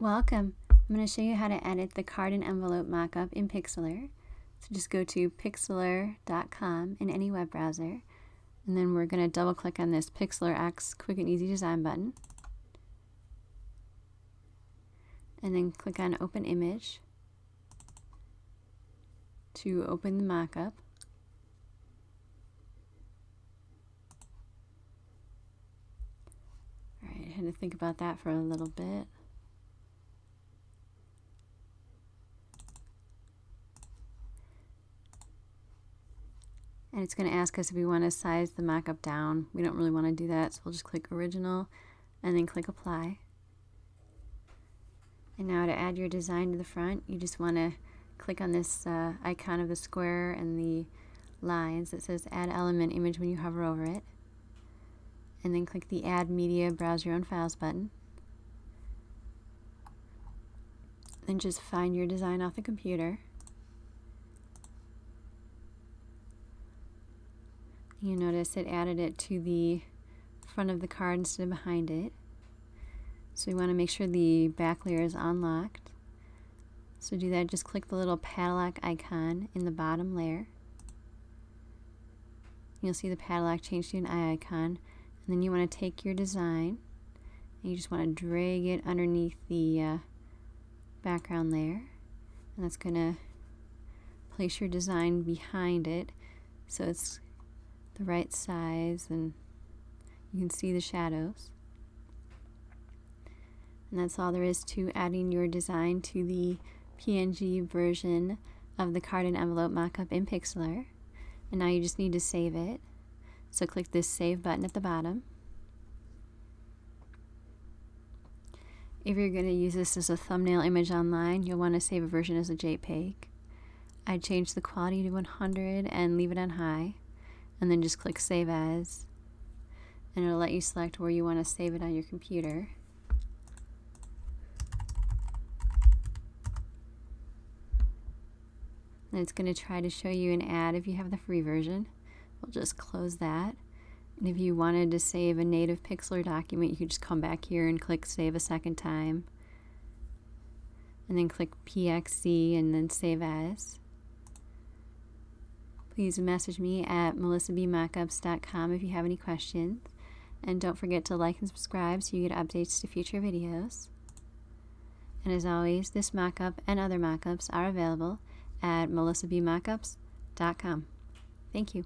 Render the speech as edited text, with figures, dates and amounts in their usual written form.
Welcome. I'm going to show you how to edit the card and envelope mockup in Pixlr. So just go to pixlr.com in any web browser, and then we're going to double click on this Pixlr X Quick and Easy Design button, and then click on Open Image to open the mockup. Alright, I had to think about that for a little bit. And it's going to ask us if we want to size the mockup down. We don't really want to do that, so we'll just click Original and then click Apply. And now to add your design to the front, you just want to click on this icon of the square and the lines that says Add Element Image when you hover over it. And then click the Add Media, Browse Your Own Files button. Then just find your design off the computer. You notice it added it to the front of the card instead of behind it. So we want to make sure the back layer is unlocked. So to do that, just click the little padlock icon in the bottom layer. You'll see the padlock change to an eye icon. And then you want to take your design and you just want to drag it underneath the background layer. And that's going to place your design behind it so it's the right size and you can see the shadows. And that's all there is to adding your design to the PNG version of the card and envelope mockup in Pixlr. And now you just need to save it. So click this Save button at the bottom. If you're going to use this as a thumbnail image online, you'll want to save a version as a JPEG. I'd change the quality to 100 and leave it on high. And then just click Save As, and it'll let you select where you want to save it on your computer. And it's going to try to show you an ad if you have the free version. We'll just close that. And if you wanted to save a native Pixlr document, you could just come back here and click Save a second time. And then click PXC and then Save As. Please message me at melissabmockups.com if you have any questions. And don't forget to like and subscribe so you get updates to future videos. And as always, this mockup and other mockups are available at melissabmockups.com. Thank you.